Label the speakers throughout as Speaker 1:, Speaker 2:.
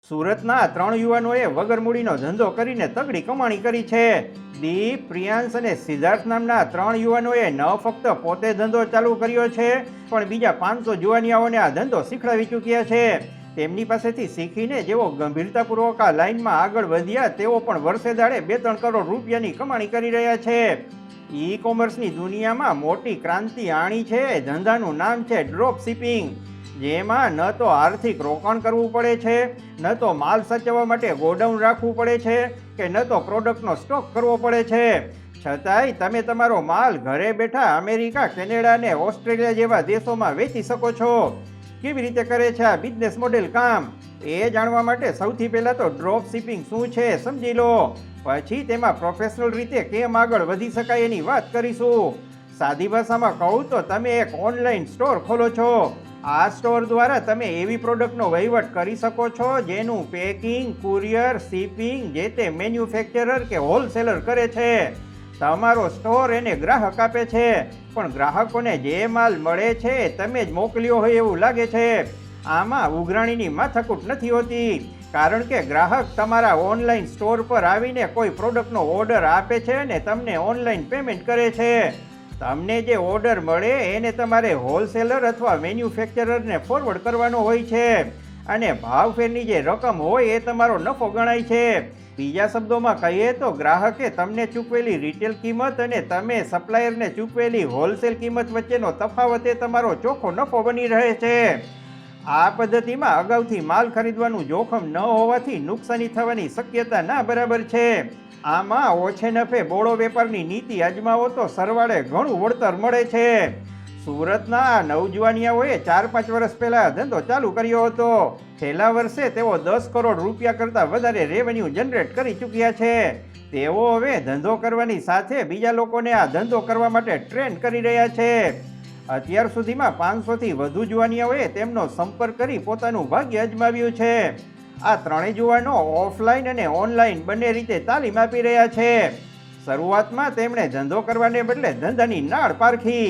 Speaker 1: સુરતના 3 યુવાનોએ વગર મૂડીનો ધંધો કરીને તગડી કમાણી કરી છે. દીપ, પ્રિયાંશ અને સિદ્ધાર્થ નામના 3 યુવાનોએ ન ફક્ત પોતે ધંધો ચાલુ કર્યો છે, પણ બીજા 500 જુવાનિયાઓને આ ધંધો શીખડાવી ચૂક્યા છે. તેમની પાસેથી શીખીને જેઓ ગંભીરતાપૂર્વક આ લાઇનમાં આગળ વધ્યા, તેઓ પણ વર્ષે દાડે 2-3 કરોડ રૂપિયાની કમાણી કરી રહ્યા છે. ઈ કોમર્સની દુનિયામાં મોટી ક્રાંતિ આણી છે. ધંધાનું નામ છે ડ્રોપ શિપિંગ, જેમાં ન તો આર્થિક રોકાણ કરવું પડે છે, ન તો માલ સાચવવા માટે ગોડાઉન રાખવું પડે છે, કે ન તો પ્રોડક્ટનો સ્ટોક કરવો પડે છે. છતાંય તમે તમારો માલ ઘરે બેઠા અમેરિકા, કેનેડા અને ઓસ્ટ્રેલિયા જેવા દેશોમાં વેચી શકો છો. કેવી રીતે કરે છે આ બિઝનેસ મોડેલ કામ, એ જાણવા માટે સૌથી પહેલાં તો ડ્રોપ શિપિંગ શું છે સમજી લો. પછી તેમાં પ્રોફેશનલ રીતે કેમ આગળ વધી શકાય એની વાત કરીશું. સાદી ભાષામાં કહું તો તમે એક ઓનલાઈન સ્ટોર ખોલો છો. આ સ્ટોર દ્વારા તમે એવી પ્રોડક્ટનો વહીવટ કરી શકો છો જેનું પેકિંગ, કુરિયર, શિપિંગ જે તે મેન્યુફેક્ચરર કે હોલસેલર કરે છે. તમારો સ્ટોર એને ગ્રાહક આપે છે, પણ ગ્રાહકોને જે માલ મળે છે તમે જ મોકલ્યો હોય એવું લાગે છે. આમાં ઉઘરાણીની માથાકૂટ નથી હોતી, કારણ કે ગ્રાહક તમારા ઓનલાઈન સ્ટોર પર આવીને કોઈ પ્રોડક્ટનો ઓર્ડર આપે છે અને તમને ઓનલાઈન પેમેન્ટ કરે છે. તમને જે ઓર્ડર મળે એને તમારે હોલસેલર અથવા મેન્યુફેક્ચરરને ફોરવર્ડ કરવાનો હોય છે, અને ભાવફેરની જે રકમ હોય એ તમારો નફો ગણાય છે. બીજા શબ્દોમાં કહીએ તો ગ્રાહકે તમને ચૂકવેલી રિટેલ કિંમત અને તમે સપ્લાયરને ચૂકવેલી હોલસેલ કિંમત વચ્ચેનો તફાવત એ તમારો ચોખ્ખો નફો બની રહે છે. આ પદ્ધતિમાં અગાઉથી માલ ખરીદવાનું જોખમ ન હોવાથી નુકસાની થવાની શક્યતા ના બરાબર છે. આમાં ઓછે નફે બોળો વેપારની નીતિ અજમાવો તો સરવાળે ઘણું વળતર મળે છે. સુરતના નવજુવાનિયાઓએ 4-5 વર્ષ પહેલા ધંધો ચાલુ કર્યો હતો. છેલ્લા વર્ષે તેઓ 10 કરોડ રૂપિયા કરતાં વધારે રેવન્યુ જનરેટ કરી ચૂક્યા છે. તેઓ હવે ધંધો કરવાની સાથે બીજા લોકોને આ ધંધો કરવા માટે ટ્રેન કરી રહ્યા છે. અત્યાર સુધીમાં 500થી વધુ જુવાનિયાઓએ તેમનો સંપર્ક કરી પોતાનું ભાગ્ય અજમાવ્યું છે. આ 3 જુવાનો ઓફલાઈન અને ઓનલાઈન બંને રીતે તાલીમ આપી રહ્યા છે. શરૂઆતમાં તેમણે ધંધો કરવાને બદલે ધંધાની નાળ પારખી,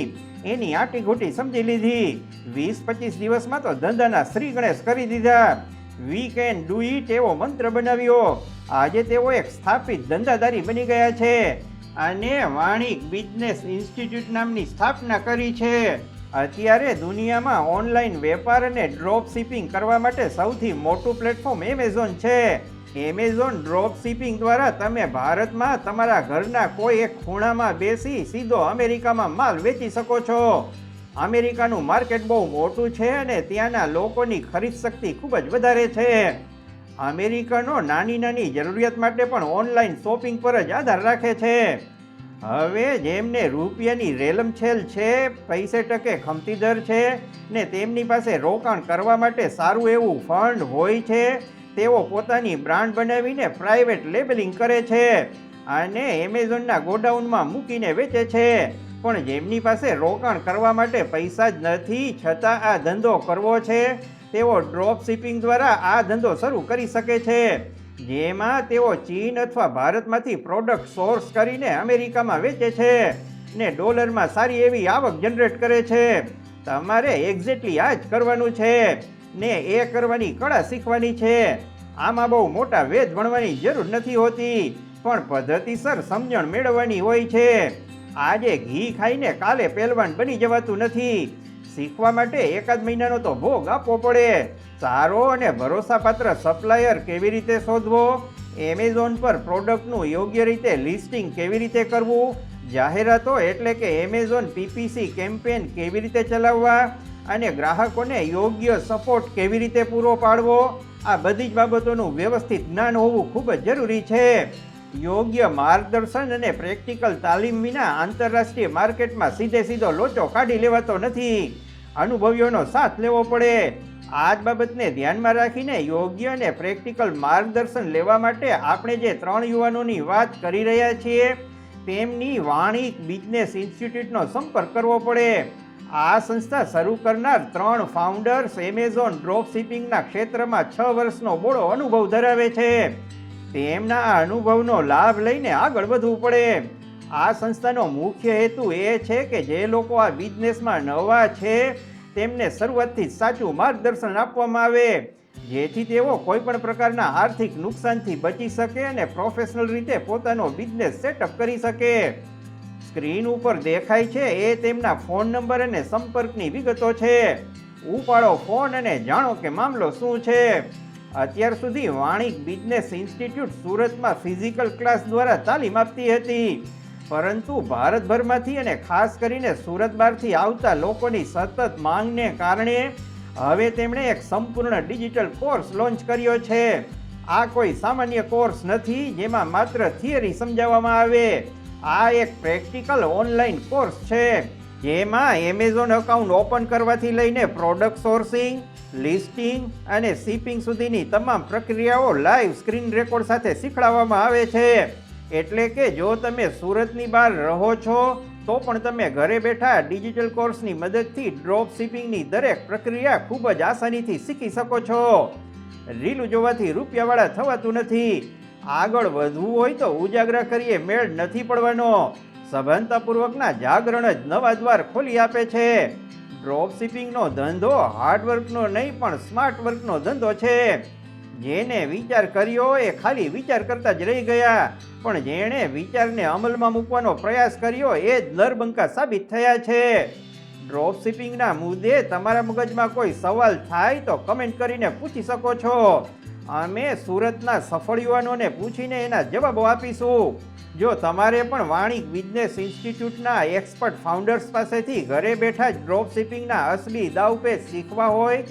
Speaker 1: એની આંટીઘૂંટી સમજી લીધી. 20-25 દિવસમાં તો ધંધાના શ્રી ગણેશ કરી દીધા. વી કેન ડુ ઇટ એવો મંત્ર બનાવ્યો. આજે તેઓ એક સ્થાપિત ધંધાદારી બની ગયા છે અને વાણિક બિઝનેસ ઇન્સ્ટિટ્યૂટ નામની સ્થાપના કરી છે. અત્યારે દુનિયામાં ઓનલાઈન વેપાર અને ડ્રોપ શિપિંગ કરવા માટે સૌથી મોટું પ્લેટફોર્મ એમેઝોન છે. એમેઝોન ડ્રોપ શિપિંગ દ્વારા તમે ભારતમાં તમારા ઘરના કોઈ એક ખૂણામાં બેસી સીધો અમેરિકામાં માલ વેચી શકો છો. અમેરિકાનું માર્કેટ બહુ મોટું છે અને ત્યાંના લોકોની ખરીદ શક્તિ ખૂબ જ વધારે છે. અમેરિકનો નાની જરૂરિયાત માટે પણ ઓનલાઈન શોપિંગ પર જ આધાર રાખે છે. હવે જેમને રૂપિયાની રેલમછેલ છે, પૈસે ટકે ખમતી દર છે ને તેમની પાસે રોકાણ કરવા માટે સારું એવું ફંડ હોય છે, તેઓ પોતાની બ્રાન્ડ બનાવીને પ્રાઇવેટ લેબલિંગ કરે છે અને એમેઝોનના ગોડાઉનમાં મૂકીને વેચે છે. પણ જેમની પાસે રોકાણ કરવા માટે પૈસા જ નથી, છતાં આ ધંધો કરવો છે, તેઓ ડ્રોપ શિપિંગ દ્વારા આ ધંધો શરૂ કરી શકે છે, જેમાં તેઓ ચીન અથવા ભારતમાંથી પ્રોડક્ટ સોર્સ કરીને અમેરિકામાં વેચે છે ને ડોલરમાં સારી એવી આવક જનરેટ કરે છે. તમારે એક્ઝેક્ટલી આ જ કરવાનું છે ને એ કરવાની કળા શીખવાની છે. આમાં બહુ મોટા વેદ ભણવાની જરૂર નથી હોતી, પણ પદ્ધતિસર સમજણ મેળવવાની હોય છે. આજે ઘી ખાઈને કાલે પહેલવાન બની જવાતું નથી. શીખવા માટે 1-8 મહિનાનો તો ભોગ આપવો પડે. સારો અને ભરોસાપાત્ર સપ્લાયર કેવી રીતે શોધવો, એમેઝોન પર પ્રોડક્ટનું યોગ્ય રીતે લિસ્ટિંગ કેવી રીતે કરવું, જાહેરાતો એટલે કે એમેઝોન PPC કેમ્પેન કેવી રીતે ચલાવવા અને ગ્રાહકોને યોગ્ય સપોર્ટ કેવી રીતે પૂરો પાડવો, આ બધી જ બાબતોનું વ્યવસ્થિત જ્ઞાન હોવું ખૂબ જ જરૂરી છે. યોગ્ય માર્ગદર્શન અને પ્રેક્ટિકલ તાલીમ વિના આંતરરાષ્ટ્રીય માર્કેટમાં સીધો લોચો કાઢી લેવાતો નથી. અનુભવીઓનો સાથ લેવો પડે. આ જ બાબતને ધ્યાનમાં રાખીને યોગ્ય અને પ્રેક્ટિકલ માર્ગદર્શન લેવા માટે આપણે જે 3 યુવાનોની વાત કરી રહ્યા છીએ, તેમની વાણિક બિઝનેસ ઇન્સ્ટિટ્યૂટનો સંપર્ક કરવો પડે. આ સંસ્થા શરૂ કરનાર 3 ફાઉન્ડર્સ એમેઝોન ડ્રોપ શિપિંગના ક્ષેત્રમાં 6 વર્ષનો બોળો અનુભવ ધરાવે છે. તેમના આ અનુભવનો લાભ લઈને આગળ વધવું પડે. આ સંસ્થાનો મુખ્ય હેતુ એ છે કે જે લોકો આ બિઝનેસમાં નવા છે તેમને શરૂઆતથી સાચું માર્ગદર્શન આપવામાં આવે, જેથી તેઓ કોઈ પણ પ્રકારના આર્થિક નુકસાનથી બચી શકે અને પ્રોફેશનલ રીતે પોતાનો બિઝનેસ સેટઅપ કરી શકે. સ્ક્રીન ઉપર દેખાય છે એ તેમના ફોન નંબર અને સંપર્કની વિગતો છે. ઉપાડો ફોન અને જાણો કે મામલો શું છે. અત્યાર સુધી વાણિક બિઝનેસ ઇન્સ્ટિટ્યૂટ સુરતમાં ફિઝિકલ ક્લાસ દ્વારા તાલીમ આપતી હતી, પરંતુ ભારતભરમાંથી અને ખાસ કરીને સુરત બહારથી આવતા લોકોની સતત માંગને કારણે હવે તેમણે એક સંપૂર્ણ ડિજિટલ કોર્સ લોન્ચ કર્યો છે. આ કોઈ સામાન્ય કોર્સ નથી જેમાં માત્ર થિયરી સમજાવવામાં આવે. આ એક પ્રેક્ટિકલ ઓનલાઈન કોર્સ છે જેમાં એમેઝોન એકાઉન્ટ ઓપન કરવાથી લઈને પ્રોડક્ટ સોર્સિંગ, લિસ્ટિંગ અને શિપિંગ સુધીની તમામ પ્રક્રિયાઓ લાઈવ સ્ક્રીન રેકોર્ડ સાથે શીખવાડવામાં આવે છે. એટલે કે જો તમે સુરતની બહાર રહો છો તો પણ તમે ઘરે બેઠા ડિજિટલ કોર્સની મદદથી ડ્રોપ શિપિંગની દરેક પ્રક્રિયા ખૂબ જ આસાનીથી શીખી શકો છો. રીલું જોવાથી રૂપિયાવાળા થવાતું નથી. આગળ વધવું હોય તો ઉજાગરા કરીએ મેળ નથી પડવાનો. સભાનતાપૂર્વકના જાગરણ જ નવા દ્વાર ખોલી આપે છે. ડ્રોપ શિપિંગનો ધંધો હાર્ડવર્કનો નહીં પણ સ્માર્ટ વર્કનો ધંધો છે. જેને વિચાર કર્યો એ ખાલી વિચાર કરતા જ રહી ગયા, પણ જેણે વિચારને અમલમાં મૂકવાનો પ્રયાસ કર્યો એ જ નરબંકા સાબિત થયા છે. ડ્રોપ શિપિંગના મુદ્દે તમારા મગજમાં કોઈ સવાલ થાય તો કમેન્ટ કરીને પૂછી શકો છો. અમે સુરતના સફળ યુવાનોને પૂછીને એના જવાબો આપીશું. જો તમારે પણ વાણિક બિઝનેસ ઇન્સ્ટિટ્યૂટના એક્સપર્ટ ફાઉન્ડર્સ પાસેથી ઘરે બેઠા જ ડ્રોપ શિપિંગના અસલી દાવપેચ શીખવા હોય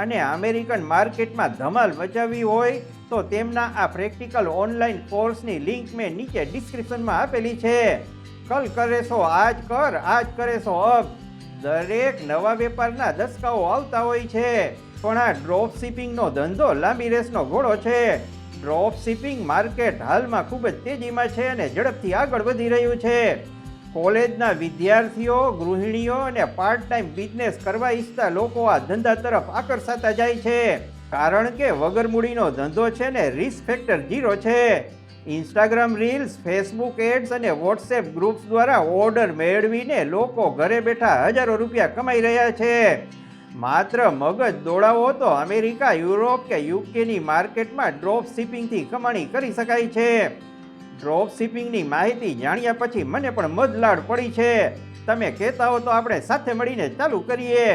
Speaker 1: અને અમેરિકન માર્કેટમાં ધમાલ મચાવવી હોય તો તેમના આ પ્રેક્ટિકલ ઓનલાઈન કોર્સની લિંક મેં નીચે ડિસ્ક્રિપ્શનમાં આપેલી છે. કલ કરે સો આજ કર, આજ કરે સો અબ. દરેક નવા વેપારના દસકાઓ આવતા હોય છે, પણ આ ડ્રોપ શિપિંગનો ધંધો લાંબી રેસનો ઘોડો છે. ડ્રોપ શિપિંગ માર્કેટ હાલમાં ખૂબ જ તેજીમાં છે અને ઝડપથી આગળ વધી રહ્યું છે. કોલેજના વિદ્યાર્થીઓ, ગૃહિણીઓ અને પાર્ટ ટાઈમ બિઝનેસ કરવા ઈચ્છતા લોકો આ ધંધા તરફ આકર્ષાતા જાય છે, કારણ કે વગર મૂડીનો ધંધો છે ને રિસ્ક ફેક્ટર 0 છે. ઇન્સ્ટાગ્રામ રીલ્સ, ફેસબુક એડ્સ અને વોટ્સએપ ગ્રુપ્સ દ્વારા ઓર્ડર મેળવીને લોકો ઘરે બેઠા હજારો રૂપિયા કમાઈ રહ્યા છે. માત્ર મગજ દોડાવો તો અમેરિકા, યુરોપ કે યુકેની માર્કેટમાં ડ્રોપ શિપિંગથી કમાણી કરી શકાય છે. ડ્રોપ શિપિંગની માહિતી જાણ્યા પછી મને પણ મદલાડ પડી છે. તમે કહેતા હો તો આપણે સાથે મળીને ચાલુ કરીએ.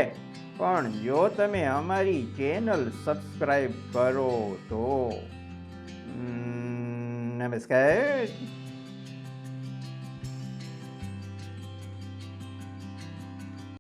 Speaker 1: પણ જો તમે અમારી ચેનલ સબસ્ક્રાઈબ કરો તો નમસ્કાર.